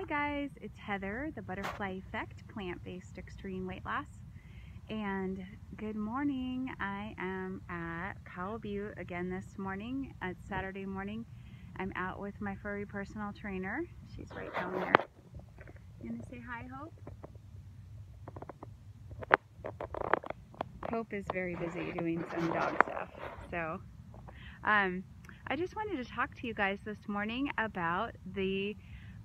Hi guys, it's Heather, the Butterfly Effect, plant-based extreme weight loss. And good morning. I am at Cow Butte again this morning. It's Saturday morning. I'm out with my furry personal trainer. She's right down there. You gonna say hi, Hope? Hope is very busy doing some dog stuff. So, I just wanted to talk to you guys this morning about the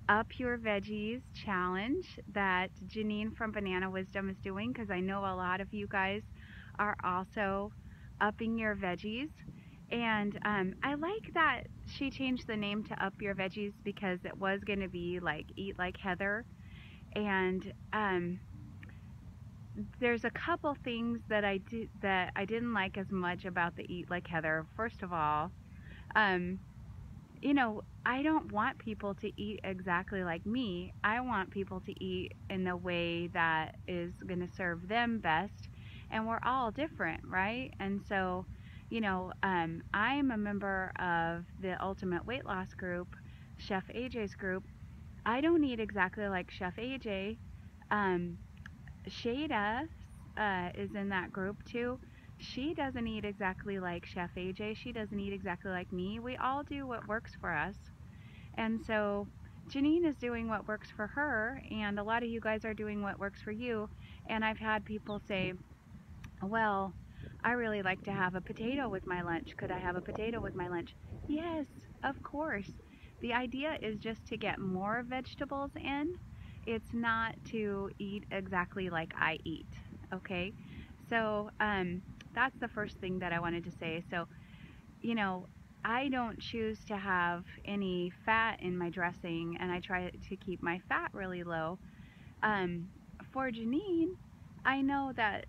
Up Your Veggies challenge that Jeannine from Banana Wisdom is doing, because I know a lot of you guys are also upping your veggies. And I like that she changed the name to Up Your Veggies, because it was going to be like Eat Like Heather. And there's a couple things that I didn't like as much about the Eat Like Heather. First of all, you know, I don't want people to eat exactly like me. I want people to eat in the way that is going to serve them best. And we're all different, right? And so, you know, I'm a member of the Ultimate Weight Loss group, Chef AJ's group. I don't eat exactly like Chef AJ. Shada is in that group too. She doesn't eat exactly like Chef AJ. She doesn't eat exactly like me. We all do what works for us. And so Jeannine is doing what works for her, and a lot of you guys are doing what works for you. And I've had people say, well, I really like to have a potato with my lunch. Could I have a potato with my lunch? Yes, of course. The idea is just to get more vegetables in. It's not to eat exactly like I eat, okay? So that's the first thing that I wanted to say. So, you know, I don't choose to have any fat in my dressing, and I try to keep my fat really low. For Jeannine, I know that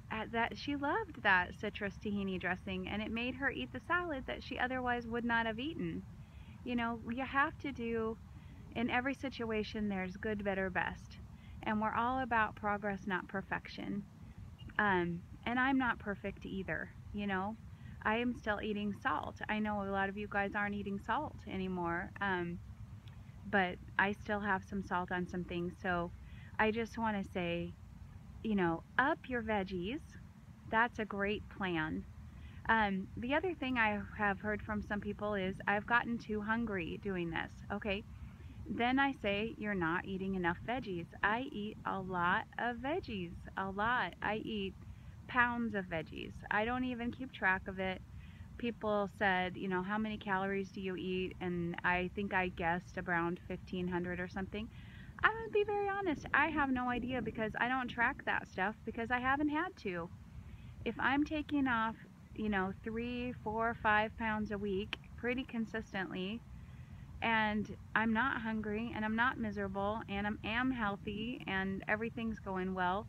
she loved that citrus tahini dressing, and it made her eat the salad that she otherwise would not have eaten. You know, you have to do, in every situation, there's good, better, best. And we're all about progress, not perfection. And I'm not perfect either, you know. I am still eating salt. I know a lot of you guys aren't eating salt anymore, but I still have some salt on some things. So I just want to say, you know, up your veggies. That's a great plan. The other thing I have heard from some people is I've gotten too hungry doing this. Okay, then I say you're not eating enough veggies. I eat a lot of veggies, a lot. I eat pounds of veggies. I don't even keep track of it. People said, you know, how many calories do you eat? And I think I guessed around 1,500 or something. I'm going to be very honest. I have no idea, because I don't track that stuff, because I haven't had to. If I'm taking off, you know, 3, 4, 5 pounds a week pretty consistently, and I'm not hungry, and I'm not miserable, and I am healthy, and everything's going well,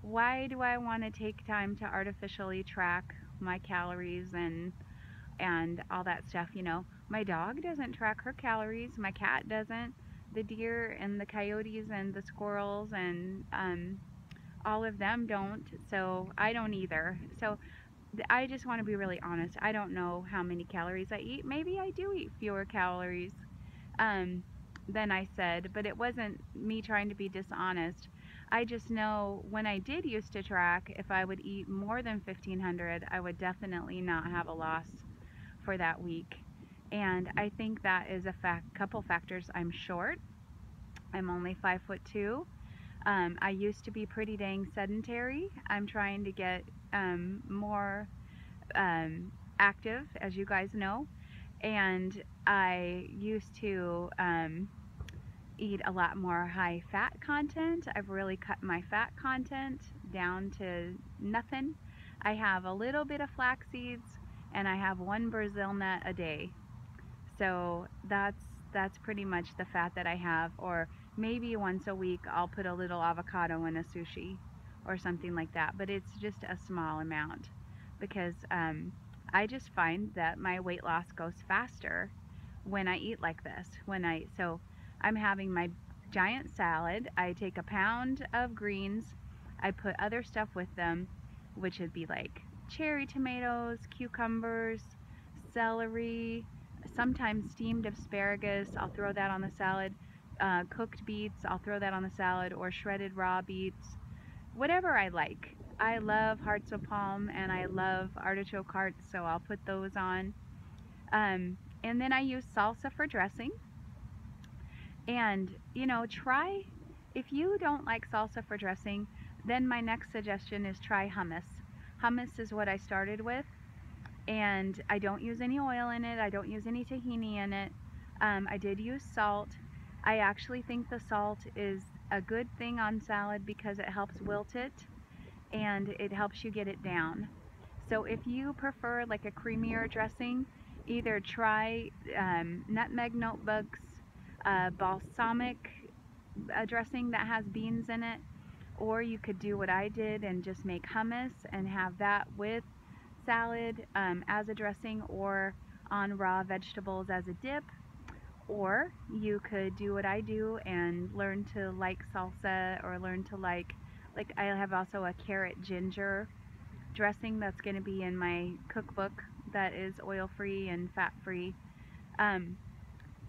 why do I want to take time to artificially track my calories and all that stuff? You know, my dog doesn't track her calories, my cat doesn't, the deer and the coyotes and the squirrels and all of them don't, so I don't either. So I just want to be really honest. I don't know how many calories I eat. Maybe I do eat fewer calories than I said, but it wasn't me trying to be dishonest. I just know when I did used to track, if I would eat more than 1,500, I would definitely not have a loss for that week. And I think that is a couple factors. I'm short. I'm only 5'2". I used to be pretty dang sedentary. I'm trying to get more active, as you guys know. And I used to eat a lot more high fat content. I've really cut my fat content down to nothing. I have a little bit of flax seeds, and I have 1 Brazil nut a day. So that's pretty much the fat that I have. Or maybe once a week I'll put a little avocado in a sushi or something like that, but it's just a small amount, because I just find that my weight loss goes faster when I eat like this. So I'm having my giant salad. I take a pound of greens. I put other stuff with them, which would be like cherry tomatoes, cucumbers, celery, sometimes steamed asparagus. I'll throw that on the salad. cooked beets, I'll throw that on the salad, or shredded raw beets, whatever I like. I love hearts of palm and I love artichoke hearts, so I'll put those on. And then I use salsa for dressing. And, try, if you don't like salsa for dressing, then my next suggestion is try hummus. Hummus is what I started with, and I don't use any oil in it. I don't use any tahini in it. I did use salt. I actually think the salt is a good thing on salad because it helps wilt it and it helps you get it down. So if you prefer like a creamier dressing, either try nutmeg notebooks, balsamic dressing that has beans in it, or you could do what I did and just make hummus and have that with salad as a dressing, or on raw vegetables as a dip. Or you could do what I do and learn to like salsa, or learn to like I have also a carrot ginger dressing that's going to be in my cookbook that is oil free and fat free.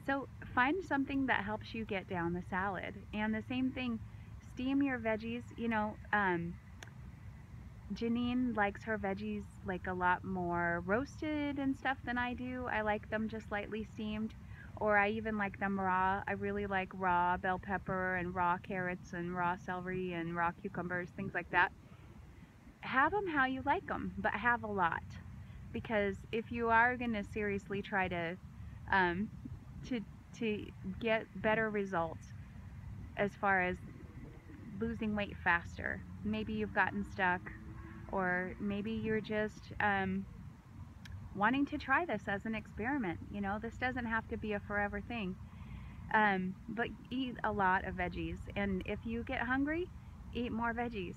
So find something that helps you get down the salad. And the same thing, steam your veggies. Jeannine likes her veggies like a lot more roasted and stuff than I do. I like them just lightly steamed, or I even like them raw. I really like raw bell pepper and raw carrots and raw celery and raw cucumbers, things like that. Have them how you like them, but have a lot, because if you are going to seriously try to um, to to get better results as far as losing weight faster, maybe you've gotten stuck, or maybe you're just wanting to try this as an experiment. This doesn't have to be a forever thing. But eat a lot of veggies, and if you get hungry, eat more veggies.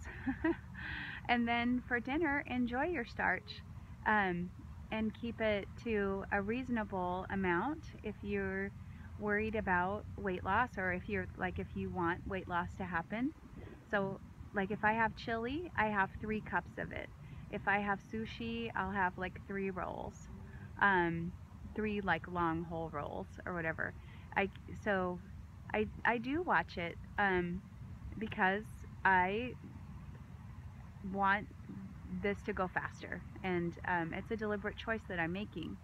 And then for dinner, enjoy your starch, and keep it to a reasonable amount if you're worried about weight loss, or if you want weight loss to happen. So like if I have chili, I have 3 cups of it. If I have sushi, I'll have like 3 rolls, 3 like long whole rolls or whatever. So I do watch it because I want this to go faster, and it's a deliberate choice that I'm making.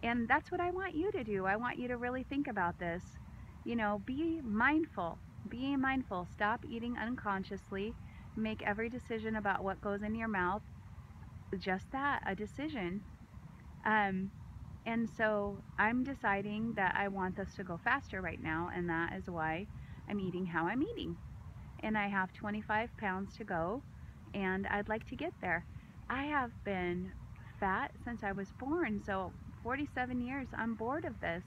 And that's what I want you to do. I want you to really think about this. Be mindful. Be mindful. Stop eating unconsciously. Make every decision about what goes in your mouth just that, a decision. And so I'm deciding that I want this to go faster right now, and that is why I'm eating how I'm eating. And I have 25 pounds to go, and I'd like to get there. I have been fat since I was born, so 47 years. I'm bored of this.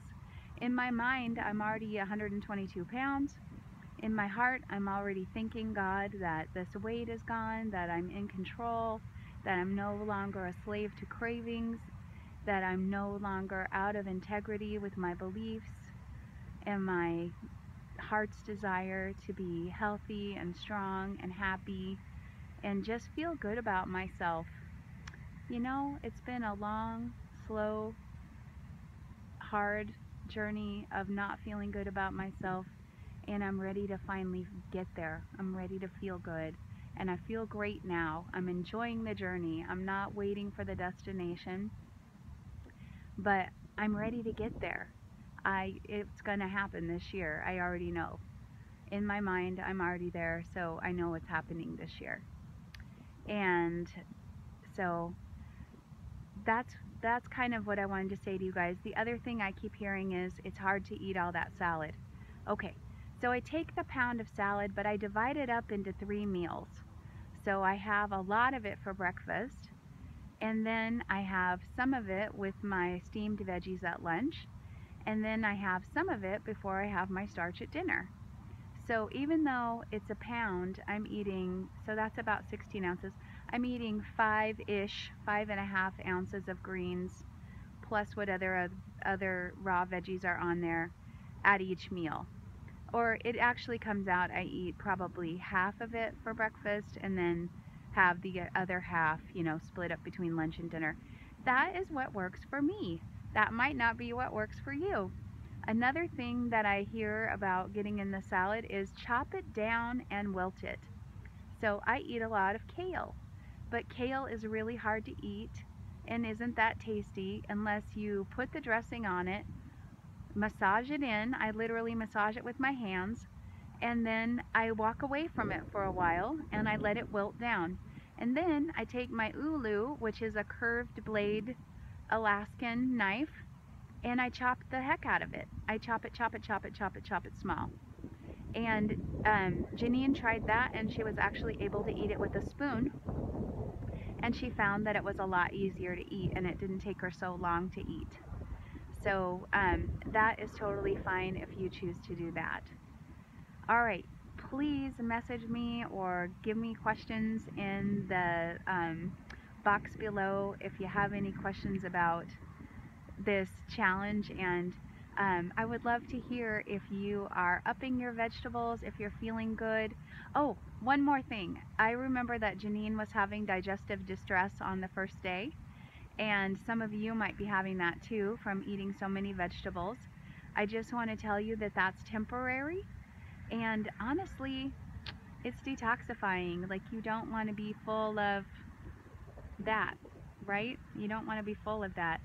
In my mind, I'm already 122 pounds. In my heart, I'm already thanking God that this weight is gone, that I'm in control, that I'm no longer a slave to cravings, that I'm no longer out of integrity with my beliefs and my heart's desire to be healthy and strong and happy and just feel good about myself. It's been a long, slow, hard journey of not feeling good about myself, and I'm ready to finally get there. I'm ready to feel good, and I feel great now. I'm enjoying the journey. I'm not waiting for the destination, but I'm ready to get there. It's going to happen this year. I already know. In my mind, I'm already there, so I know what's happening this year. And so that's kind of what I wanted to say to you guys. The other thing I keep hearing is it's hard to eat all that salad. Okay, so I take the pound of salad, but I divide it up into 3 meals. So I have a lot of it for breakfast, and then I have some of it with my steamed veggies at lunch, and then I have some of it before I have my starch at dinner. So even though it's a pound, I'm eating, so that's about 16 ounces. I'm eating 5.5 ounces of greens, plus what other raw veggies are on there at each meal. Or it actually comes out, I eat probably half of it for breakfast and then have the other half, split up between lunch and dinner. That is what works for me. That might not be what works for you. Another thing that I hear about getting in the salad is chop it down and wilt it. So I eat a lot of kale, but kale is really hard to eat and isn't that tasty unless you put the dressing on it, massage it in. I literally massage it with my hands, and then I walk away from it for a while and I let it wilt down. And then I take my ulu, which is a curved blade Alaskan knife, and I chop the heck out of it. I chop it, chop it, chop it, chop it, chop it small. And Jeannine tried that and she was actually able to eat it with a spoon. And she found that it was a lot easier to eat and it didn't take her so long to eat. So that is totally fine if you choose to do that. All right, please message me or give me questions in the box below if you have any questions about this challenge. And I would love to hear if you are upping your vegetables, if you're feeling good. Oh, one more thing. I remember that Jeannine was having digestive distress on the first day, and some of you might be having that too from eating so many vegetables. I just want to tell you that that's temporary, and honestly, it's detoxifying. Like, you don't want to be full of that, right? You don't want to be full of that.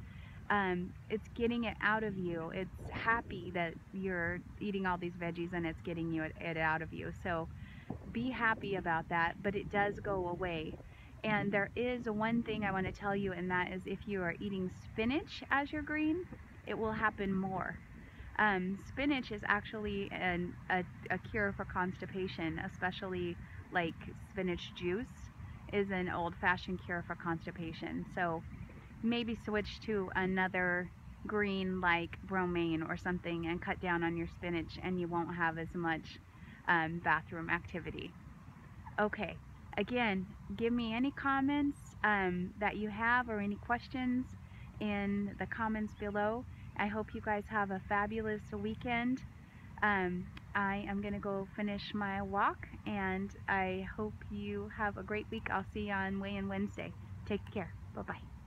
It's getting it out of you. It's happy that you're eating all these veggies and it's getting it out of you. So be happy about that, but it does go away. And there is one thing I want to tell you, and that is if you are eating spinach as your green, it will happen more. Spinach is actually a cure for constipation, especially like spinach juice is an old-fashioned cure for constipation. So maybe switch to another green like romaine or something and cut down on your spinach, and you won't have as much bathroom activity. Okay, again, give me any comments that you have or any questions in the comments below. I hope you guys have a fabulous weekend. I am going to go finish my walk, and I hope you have a great week. I'll see you on Weigh-In Wednesday. Take care. Bye-bye.